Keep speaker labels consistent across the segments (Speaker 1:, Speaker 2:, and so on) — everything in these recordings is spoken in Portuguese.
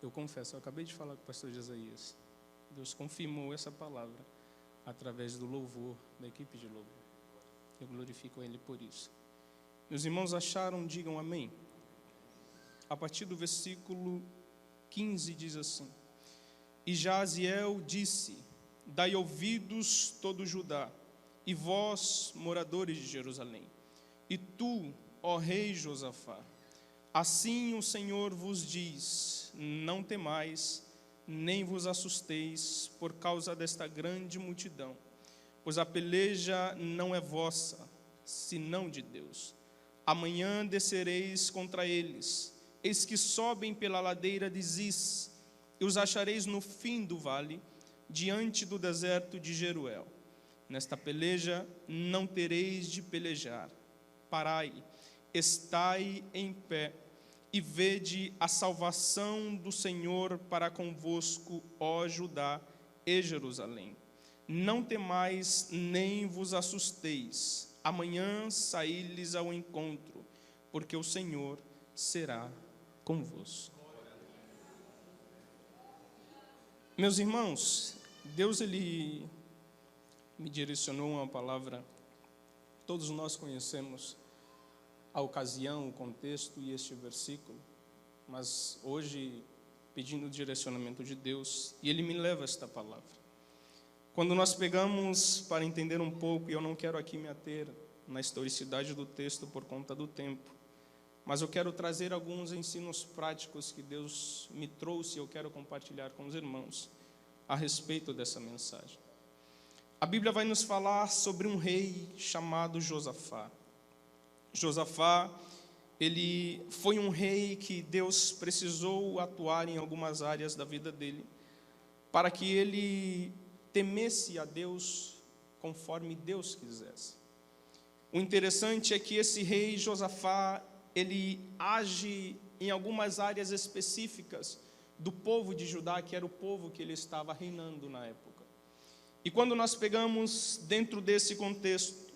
Speaker 1: Eu confesso, eu acabei de falar com o pastor Jesaías. Deus confirmou essa palavra através do louvor, da equipe de louvor. Eu glorifico Ele por isso. Meus irmãos acharam? Digam amém. A partir do versículo 15 diz assim: E Jaziel disse: Dai ouvidos todo Judá, e vós, moradores de Jerusalém, e tu, ó rei Josafá, assim o Senhor vos diz: não temais, nem vos assusteis por causa desta grande multidão, pois a peleja não é vossa, senão de Deus. Amanhã descereis contra eles, eis que sobem pela ladeira de Ziz, e os achareis no fim do vale, diante do deserto de Jeruel. Nesta peleja não tereis de pelejar. Parai, estai em pé, e vede a salvação do Senhor para convosco, ó Judá e Jerusalém. Não temais, nem vos assusteis. Amanhã saí-lhes ao encontro, porque o Senhor será convosco. Meus irmãos, Deus Ele me direcionou uma palavra. Todos nós conhecemos a ocasião, o contexto e este versículo, mas hoje, pedindo o direcionamento de Deus, e Ele me leva a esta palavra. Quando nós pegamos para entender um pouco, e eu não quero aqui me ater na historicidade do texto por conta do tempo, mas eu quero trazer alguns ensinos práticos que Deus me trouxe e eu quero compartilhar com os irmãos a respeito dessa mensagem. A Bíblia vai nos falar sobre um rei chamado Josafá. Josafá, ele foi um rei que Deus precisou atuar em algumas áreas da vida dele, para que ele temesse a Deus conforme Deus quisesse. O interessante é que esse rei Josafá, ele age em algumas áreas específicas do povo de Judá, que era o povo que ele estava reinando na época. E quando nós pegamos dentro desse contexto,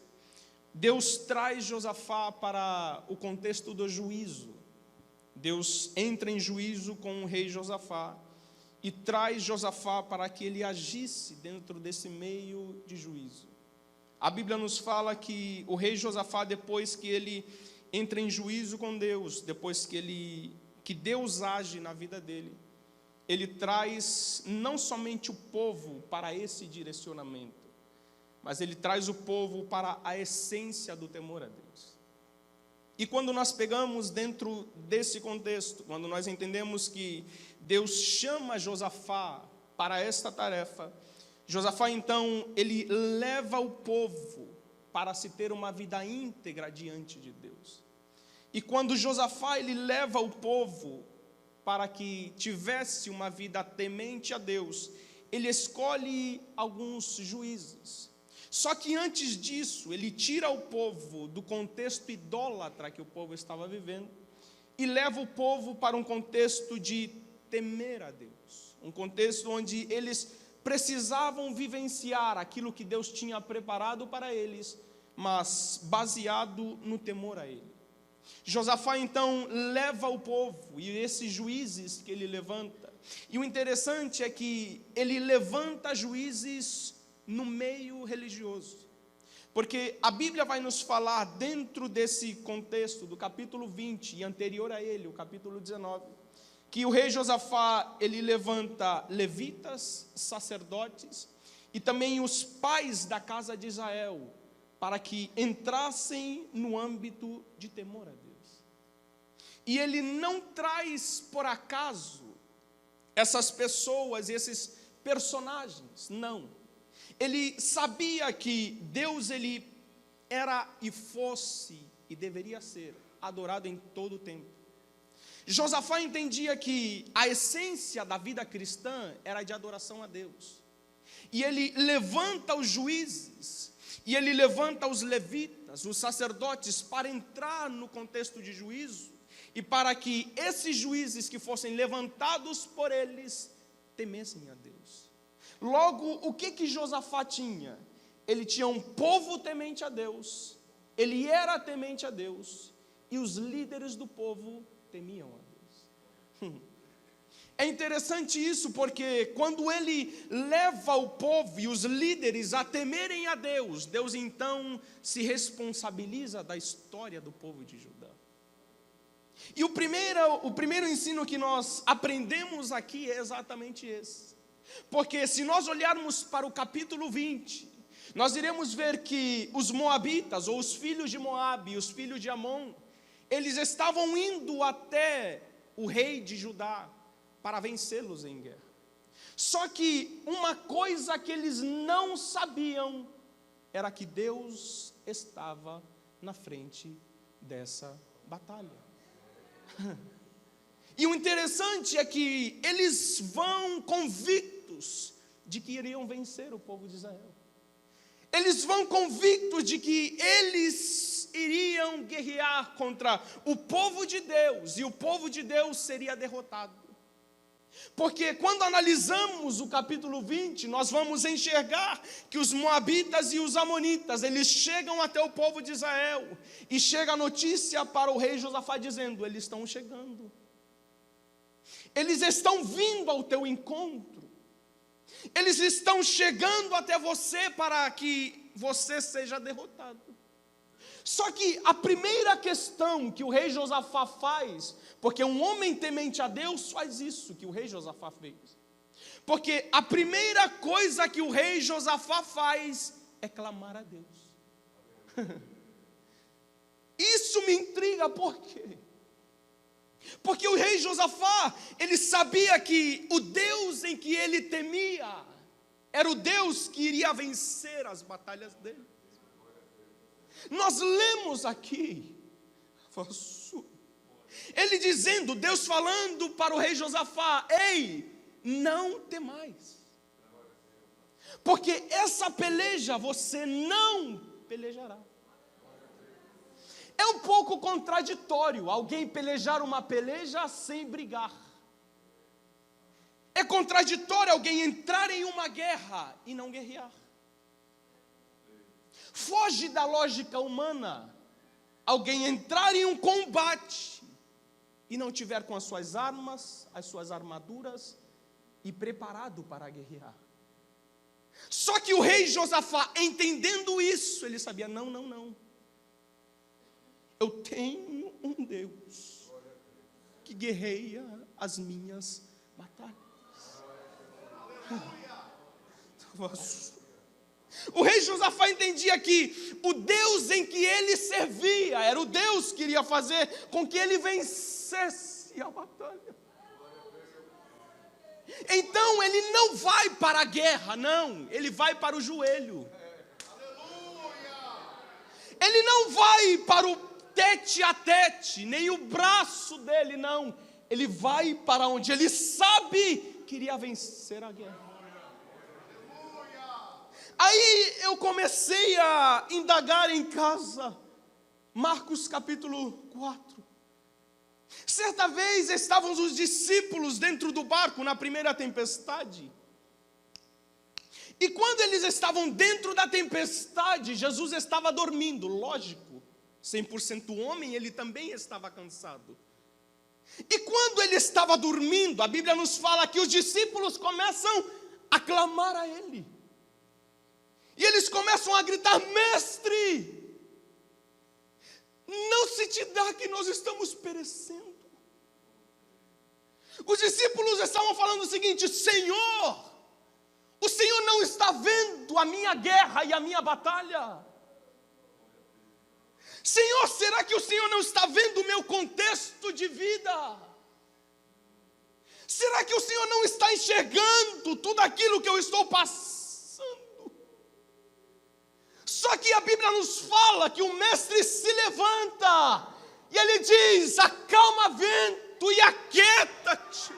Speaker 1: Deus traz Josafá para o contexto do juízo. Deus entra em juízo com o rei Josafá e traz Josafá para que ele agisse dentro desse meio de juízo. A Bíblia nos fala que o rei Josafá, depois que ele entra em juízo com Deus, depois que Deus age na vida dele, ele traz não somente o povo para esse direcionamento, mas ele traz o povo para a essência do temor a Deus. E quando nós pegamos dentro desse contexto, quando nós entendemos que Deus chama Josafá para esta tarefa, Josafá então, ele leva o povo para se ter uma vida íntegra diante de Deus. E quando Josafá, ele leva o povo para que tivesse uma vida temente a Deus, ele escolhe alguns juízes. Só que antes disso, ele tira o povo do contexto idólatra que o povo estava vivendo e leva o povo para um contexto de temer a Deus. Um contexto onde eles precisavam vivenciar aquilo que Deus tinha preparado para eles, mas baseado no temor a Ele. Josafá então leva o povo e esses juízes que ele levanta. E o interessante é que ele levanta juízes no meio religioso. Porque a Bíblia vai nos falar dentro desse contexto do capítulo 20 e anterior a ele, o capítulo 19, que o rei Josafá, ele levanta levitas, sacerdotes e também os pais da casa de Israel, para que entrassem no âmbito de temor a Deus. E ele não traz por acaso essas pessoas, esses personagens, não. Ele sabia que Deus, ele era e fosse e deveria ser adorado em todo o tempo. Josafá entendia que a essência da vida cristã era de adoração a Deus. E ele levanta os juízes, e ele levanta os levitas, os sacerdotes, para entrar no contexto de juízo, e para que esses juízes que fossem levantados por eles, temessem a Deus. Logo, o que Josafá tinha? Ele tinha um povo temente a Deus, ele era temente a Deus, e os líderes do povo temiam a Deus. É interessante isso, porque quando ele leva o povo e os líderes a temerem a Deus, Deus então se responsabiliza da história do povo de Judá. E o primeiro ensino que nós aprendemos aqui é exatamente esse. Porque se nós olharmos para o capítulo 20, nós iremos ver que os moabitas, ou os filhos de Moabe, os filhos de Amon, eles estavam indo até o rei de Judá para vencê-los em guerra. Só que uma coisa que eles não sabiam era que Deus estava na frente dessa batalha. E o interessante é que eles vão convictos de que iriam vencer o povo de Israel. Eles vão convictos de que eles iriam guerrear contra o povo de Deus, e o povo de Deus seria derrotado. Porque quando analisamos o capítulo 20, nós vamos enxergar que os moabitas e os amonitas, eles chegam até o povo de Israel, e chega a notícia para o rei Josafá dizendo: eles estão chegando, eles estão vindo ao teu encontro, eles estão chegando até você para que você seja derrotado. Só que a primeira questão que o rei Josafá faz, porque um homem temente a Deus faz isso que o rei Josafá fez, porque a primeira coisa que o rei Josafá faz é clamar a Deus. Isso me intriga, por quê? Porque o rei Josafá, ele sabia que o Deus em que ele temia era o Deus que iria vencer as batalhas dele. Nós lemos aqui, ele dizendo, Deus falando para o rei Josafá: ei, não temais, porque essa peleja você não pelejará. É um pouco contraditório alguém pelejar uma peleja sem brigar. É contraditório alguém entrar em uma guerra e não guerrear. Foge da lógica humana alguém entrar em um combate e não tiver com as suas armas, as suas armaduras e preparado para guerrear. Só que o rei Josafá, entendendo isso, ele sabia: não. Eu tenho um Deus que guerreia as minhas batalhas. O rei Josafá entendia que o Deus em que ele servia era o Deus que iria fazer com que ele vencesse a batalha. Então ele não vai para a guerra, não, ele vai para o joelho. Ele não vai para o tete a tete, nem o braço dele, não. Ele vai para onde ele sabe que iria vencer a guerra. Aí eu comecei a indagar em casa, Marcos capítulo 4. Certa vez estavam os discípulos dentro do barco na primeira tempestade. E quando eles estavam dentro da tempestade, Jesus estava dormindo, lógico, 100% homem, ele também estava cansado. E quando ele estava dormindo, a Bíblia nos fala que os discípulos começam a clamar a ele. E eles começam a gritar: mestre, não se te dá que nós estamos perecendo. Os discípulos estavam falando o seguinte: Senhor, o Senhor não está vendo a minha guerra e a minha batalha? Senhor, será que o Senhor não está vendo o meu contexto de vida? Será que o Senhor não está enxergando tudo aquilo que eu estou passando? Só que a Bíblia nos fala que o mestre se levanta e ele diz: acalma vento e aquieta-te.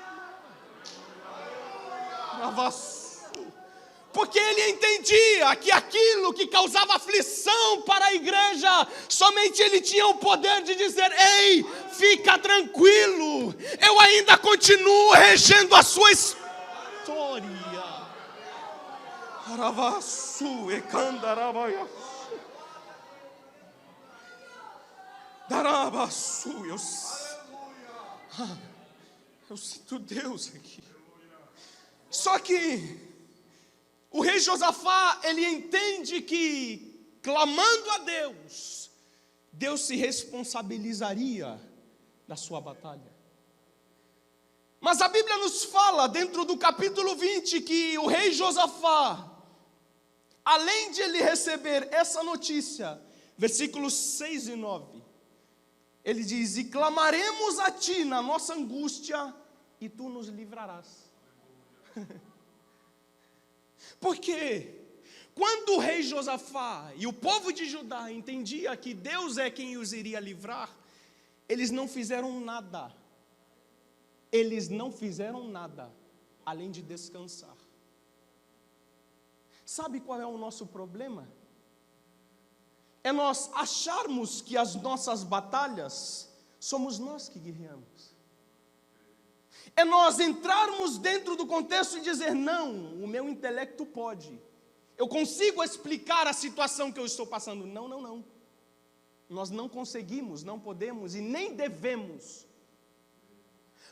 Speaker 1: Porque ele entendia que aquilo que causava aflição para a igreja, somente ele tinha o poder de dizer: ei, fica tranquilo, eu ainda continuo regendo a sua história. Aravaçu e candarabaiaçu. Darabaçu, Eu sinto Deus aqui. Só que o rei Josafá, ele entende que, clamando a Deus, Deus se responsabilizaria da sua batalha. Mas a Bíblia nos fala, dentro do capítulo 20, que o rei Josafá, além de ele receber essa notícia, versículos 6 e 9, ele diz: e clamaremos a ti na nossa angústia, e tu nos livrarás. Porque quando o rei Josafá e o povo de Judá entendia que Deus é quem os iria livrar, eles não fizeram nada. Eles não fizeram nada além de descansar. Sabe qual é o nosso problema? É nós acharmos que as nossas batalhas somos nós que guerreamos. É nós entrarmos dentro do contexto e dizer: não, o meu intelecto pode. Eu consigo explicar a situação que eu estou passando. Não, não, não. Nós não conseguimos, não podemos e nem devemos.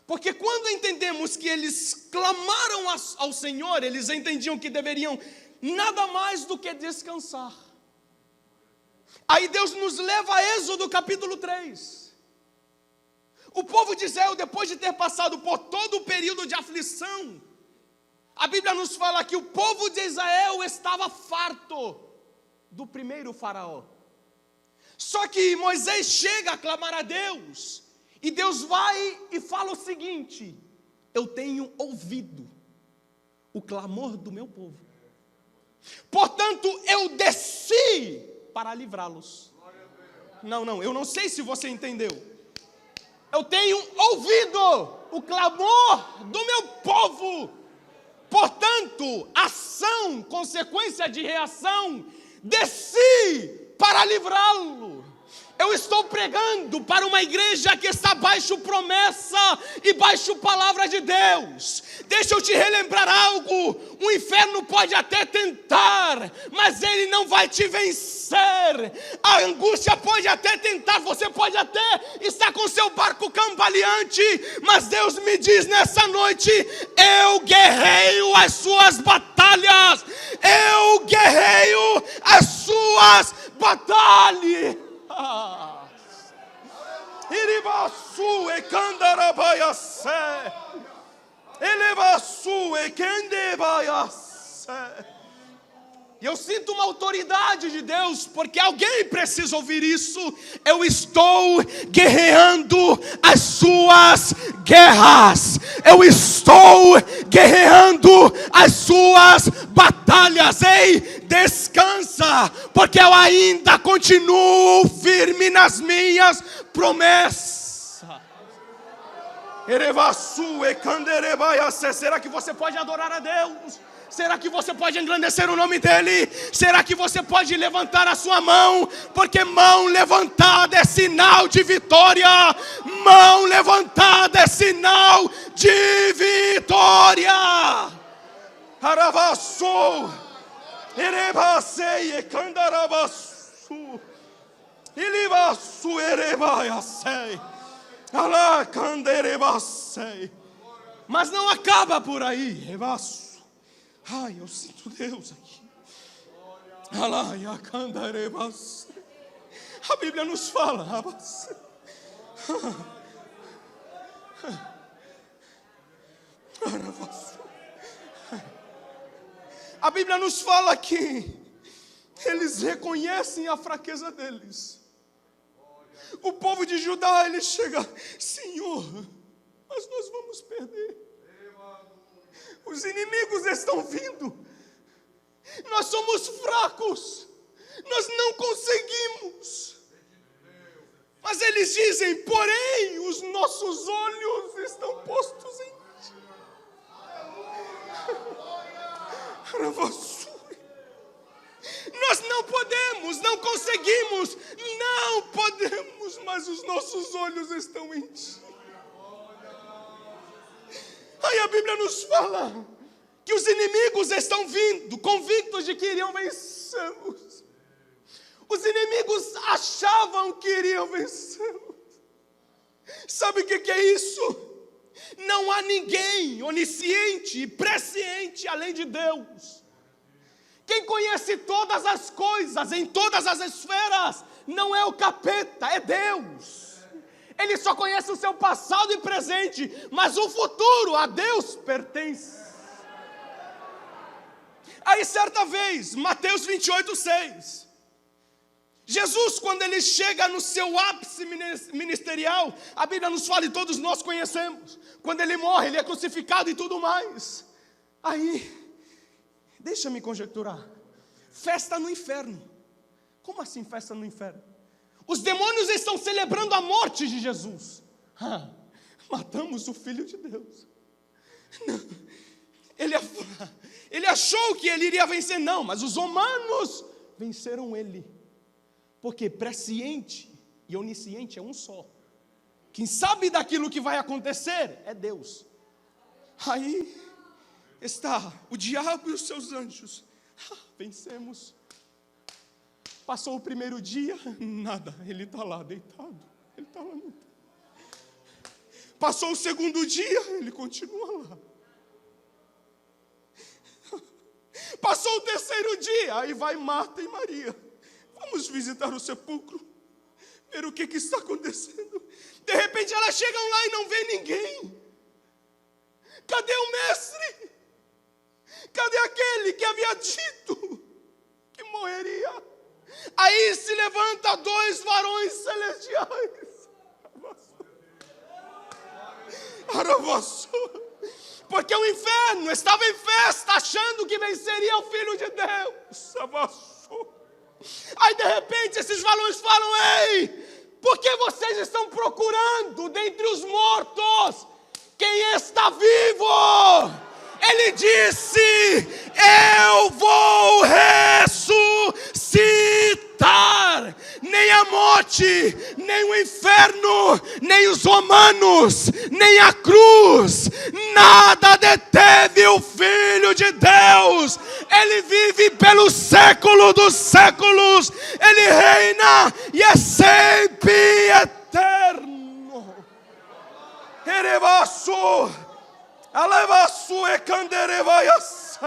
Speaker 1: Porque quando entendemos que eles clamaram ao Senhor, eles entendiam que deveriam nada mais do que descansar. Aí Deus nos leva a Êxodo capítulo 3. O povo de Israel, depois de ter passado por todo o período de aflição, a Bíblia nos fala que o povo de Israel estava farto do primeiro faraó. Só que Moisés chega a clamar a Deus, e Deus vai e fala o seguinte: eu tenho ouvido o clamor do meu povo, portanto eu desci para livrá-los. Não, eu não sei se você entendeu. Eu tenho ouvido o clamor do meu povo, portanto, ação, consequência de reação, desci para livrá-lo. Eu estou pregando para uma igreja que está baixo promessa e baixo palavra de Deus. Deixa eu te relembrar algo: o inferno pode até tentar, mas ele não vai te vencer. A angústia pode até tentar, você pode até estar com seu barco cambaleante, mas Deus me diz nessa noite: eu guerreio as suas batalhas, eu guerreio as suas batalhas. Iribaçu e candarabaiace, elevaçu e quendebaiace. E eu sinto uma autoridade de Deus, porque alguém precisa ouvir isso. Eu estou guerreando as suas guerras. Eu estou guerreando as suas batalhas. Ei, descansa, porque eu ainda continuo firme nas minhas promessas. Erevaçu e canderebaiace. Será que você pode adorar a Deus? Será que você pode engrandecer o nome dEle? Será que você pode levantar a sua mão? Porque mão levantada é sinal de vitória. Mão levantada é sinal de vitória. Aravaçu, erebacei e candarabaçu, ilibaçu erebaiacei, alacanderebacei. Mas não acaba por aí, rebaço. Ai, eu sinto Deus aqui. A Bíblia nos fala. A Bíblia nos fala que eles reconhecem a fraqueza deles. O povo de Judá, ele chega: Senhor, mas nós vamos perder. Os inimigos estão vindo. Nós somos fracos. Nós não conseguimos. Mas eles dizem: porém, os nossos olhos estão postos em ti. Nós não podemos, não conseguimos, não podemos, mas os nossos olhos estão em ti. Aí a Bíblia nos fala que os inimigos estão vindo, convictos de que iriam vencê-los. Os inimigos achavam que iriam vencê-los. Sabe o que é isso? Não há ninguém onisciente e presciente além de Deus. Quem conhece todas as coisas, em todas as esferas, não é o capeta, é Deus. Ele só conhece o seu passado e presente, mas o futuro a Deus pertence. Aí certa vez, Mateus 28:6, Jesus, quando ele chega no seu ápice ministerial, a Bíblia nos fala e todos nós conhecemos, quando ele morre, ele é crucificado e tudo mais. Aí, deixa-me conjecturar, festa no inferno. Como assim festa no inferno? Os demônios estão celebrando a morte de Jesus. Matamos o Filho de Deus. Não. Ele achou que ele iria vencer, não, mas os humanos venceram ele. Porque presciente e onisciente é um só. Quem sabe daquilo que vai acontecer é Deus. Aí está o diabo e os seus anjos. Vencemos. Passou o primeiro dia, nada, ele está lá deitado. Ele está lá. Passou o segundo dia, ele continua lá. Passou o terceiro dia, aí vai Marta e Maria. Vamos visitar o sepulcro, ver o que está acontecendo. De repente elas chegam lá e não vê ninguém. Cadê o mestre? Cadê aquele que havia dito que morreria? Aí se levanta 2 varões celestiais. Porque o inferno estava em festa, achando que venceria o Filho de Deus. Aí de repente esses varões falam: ei, por que vocês estão procurando dentre os mortos quem está vivo? Ele disse: eu vou ressuscitar. Nem a morte, nem o inferno, nem os romanos, nem a cruz, nada deteve o Filho de Deus. Ele vive pelo século dos séculos. Ele reina e é sempre eterno. Erebaço, alevaço e canderevaiasse.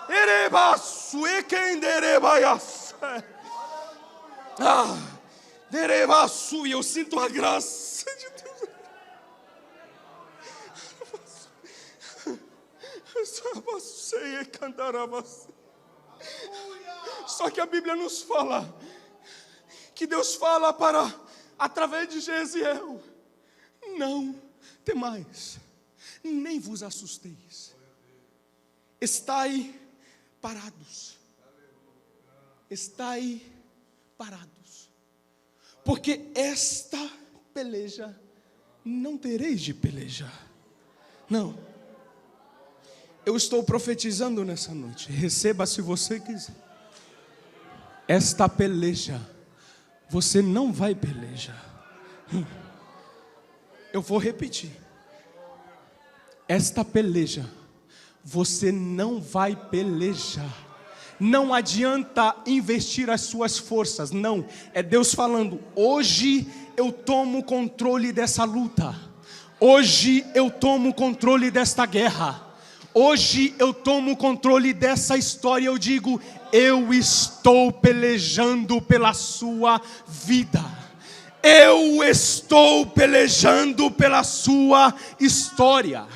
Speaker 1: Erebaço e canderevaiasse. Derevaçu, e eu sinto a graça de Deus. Só que a Bíblia nos fala que Deus fala através de Gesiel: não temais, nem vos assusteis. Estai parados. Estai parados. Porque esta peleja não tereis de pelejar. Não. Eu estou profetizando nessa noite. Receba se você quiser. Esta peleja você não vai pelejar. Eu vou repetir. Esta peleja você não vai pelejar. Não adianta investir as suas forças, não. É Deus falando: hoje eu tomo controle dessa luta. Hoje eu tomo controle desta guerra. Hoje eu tomo controle dessa história. Eu digo: eu estou pelejando pela sua vida. Eu estou pelejando pela sua história.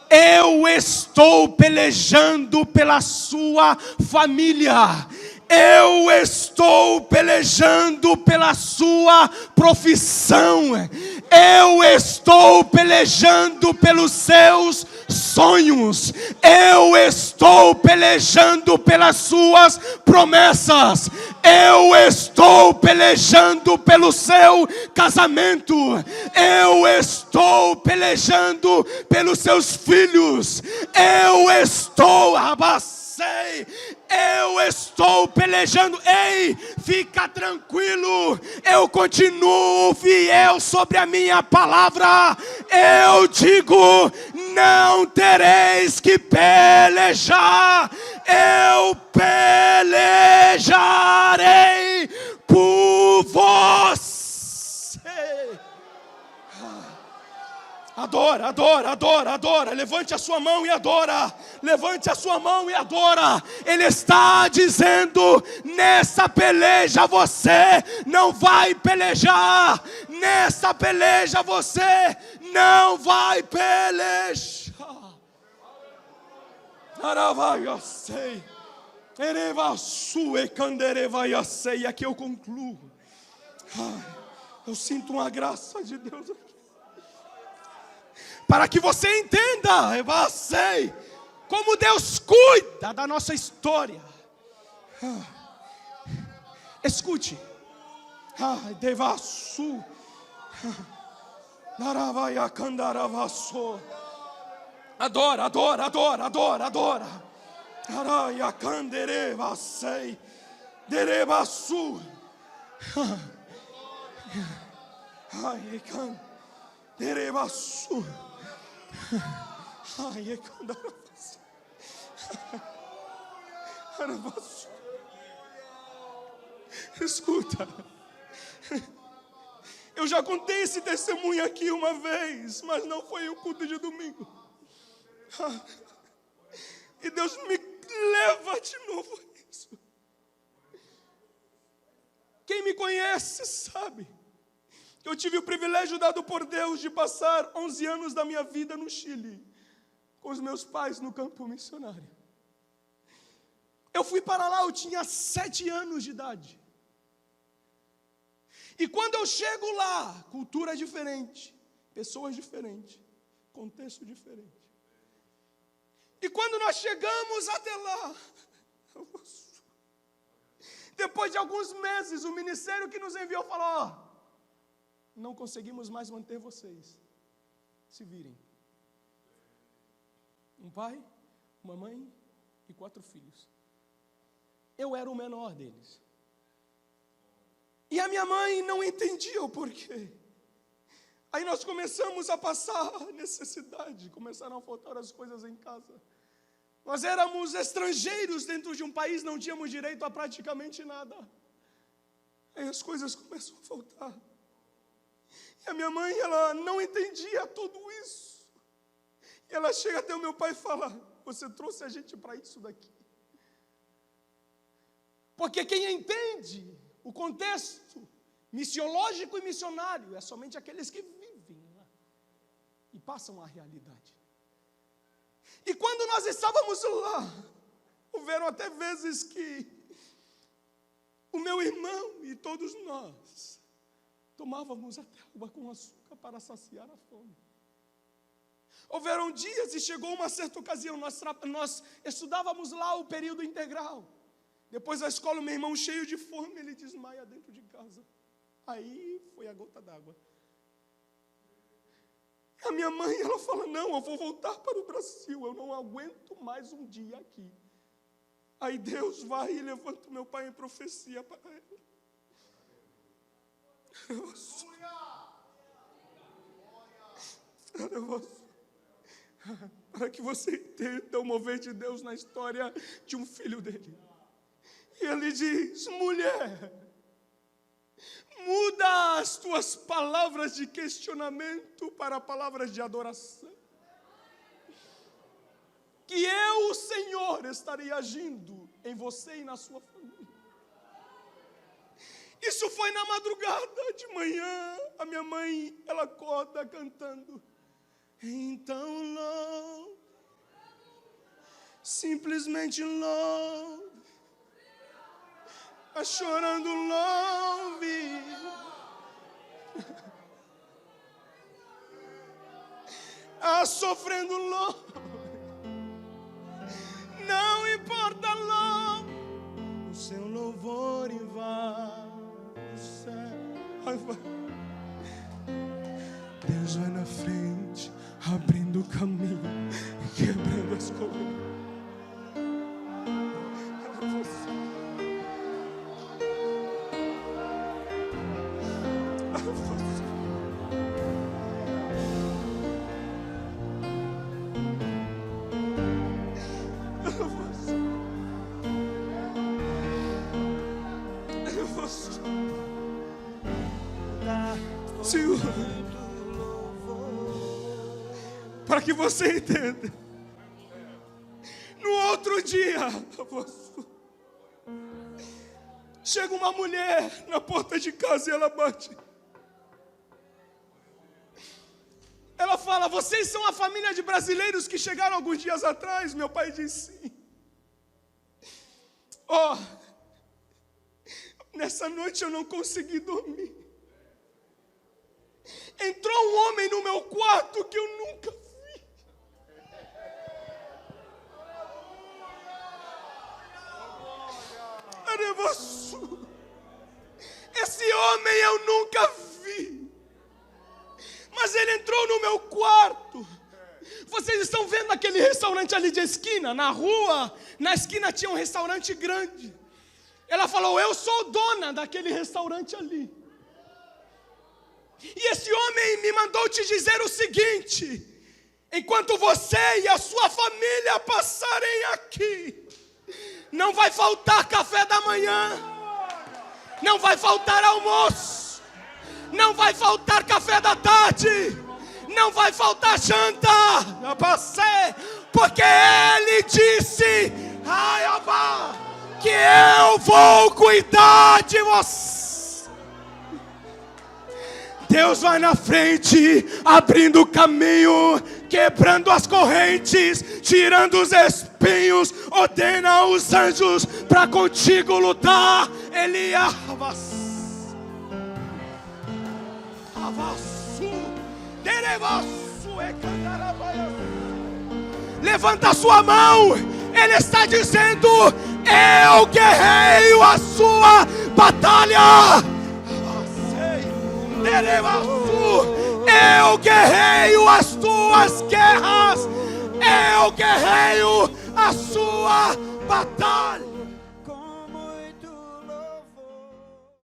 Speaker 1: Eu estou pelejando pela sua família. Eu estou pelejando pela sua profissão. Eu estou pelejando pelos seus sonhos. Eu estou pelejando pelas suas promessas. Eu estou pelejando pelo seu casamento. Eu estou pelejando pelos seus filhos. Eu estou pelejando. Ei, fica tranquilo. Eu continuo fiel sobre a minha palavra. Eu digo: não tereis que pelejar. Eu pelejarei por você. Adora, adora, adora, adora. Levante a sua mão e adora. Levante a sua mão e adora. Ele está dizendo: nessa peleja você não vai pelejar. Nessa peleja você não vai pelejar. Aravaiacei. Erevaçue canderevaiacei. E aqui eu concluo. Eu sinto uma graça de Deus aqui. Para que você entenda, eu sei como Deus cuida da nossa história. Escute. Devasu. Naravaya candaravaso. Adora, adora, adora, adora, adora. Araya canderevasei. Derevasu. Ai, can. Derevasu. Ai, escuta, eu já contei esse testemunho aqui uma vez, mas não foi o culto de domingo. E Deus me leva de novo a isso. Quem me conhece sabe que eu tive o privilégio dado por Deus de passar 11 anos da minha vida no Chile, com os meus pais no campo missionário. Eu fui para lá, eu tinha 7 anos de idade. E quando eu chego lá, cultura diferente, pessoas diferentes, contexto diferente. E quando nós chegamos até lá, depois de alguns meses, o ministério que nos enviou falou: não conseguimos mais manter vocês. Se virem. Um pai, uma mãe e 4 filhos. Eu era o menor deles. E a minha mãe não entendia o porquê. Aí nós começamos a passar necessidade. Começaram a faltar as coisas em casa. Nós éramos estrangeiros dentro de um país, não tínhamos direito a praticamente nada. Aí as coisas começam a faltar. E a minha mãe, ela não entendia tudo isso. E ela chega até o meu pai e fala: você trouxe a gente para isso daqui. Porque quem entende o contexto missiológico e missionário é somente aqueles que vivem lá e passam a realidade. E quando nós estávamos lá, houveram até vezes que o meu irmão e todos nós tomávamos até água com açúcar para saciar a fome. Houveram dias e chegou uma certa ocasião, nós estudávamos lá o período integral. Depois da escola, o meu irmão cheio de fome, ele desmaia dentro de casa. Aí foi a gota d'água. A minha mãe, ela fala: não, eu vou voltar para o Brasil, eu não aguento mais um dia aqui. Aí Deus vai e levanta o meu pai em profecia para ela. Para que você entenda o mover de Deus na história de um filho dele. E ele diz: mulher, muda as tuas palavras de questionamento para palavras de adoração. Que eu, o Senhor, estarei agindo em você e na sua família. Isso foi na madrugada, de manhã, a minha mãe, ela acorda cantando: então louve, simplesmente louve, a chorando louve, a sofrendo louve, não importa louve, o seu louvor invade. Deus vai na frente, abrindo o caminho, quebrando as correntes. Senhor, para que você entenda. No outro dia, chega uma mulher na porta de casa e ela bate. Ela fala: vocês são a família de brasileiros que chegaram alguns dias atrás? Meu pai disse sim. Nessa noite eu não consegui dormir. Entrou um homem no meu quarto que eu nunca vi. Esse homem eu nunca vi. Mas ele entrou no meu quarto. Vocês estão vendo aquele restaurante ali de esquina? Na rua, na esquina tinha um restaurante grande. Ela falou: eu sou dona daquele restaurante ali. E esse homem me mandou te dizer o seguinte: enquanto você e a sua família passarem aqui, não vai faltar café da manhã, não vai faltar almoço, não vai faltar café da tarde, não vai faltar janta. Eu passei, porque ele disse: ai, Abba, que eu vou cuidar de você. Deus vai na frente, abrindo o caminho, quebrando as correntes, tirando os espinhos, ordena os anjos para contigo lutar. Ele levanta a sua mão. Ele está dizendo: eu guerreio a sua batalha. Eu guerreio as tuas guerras. Eu guerreio a sua batalha.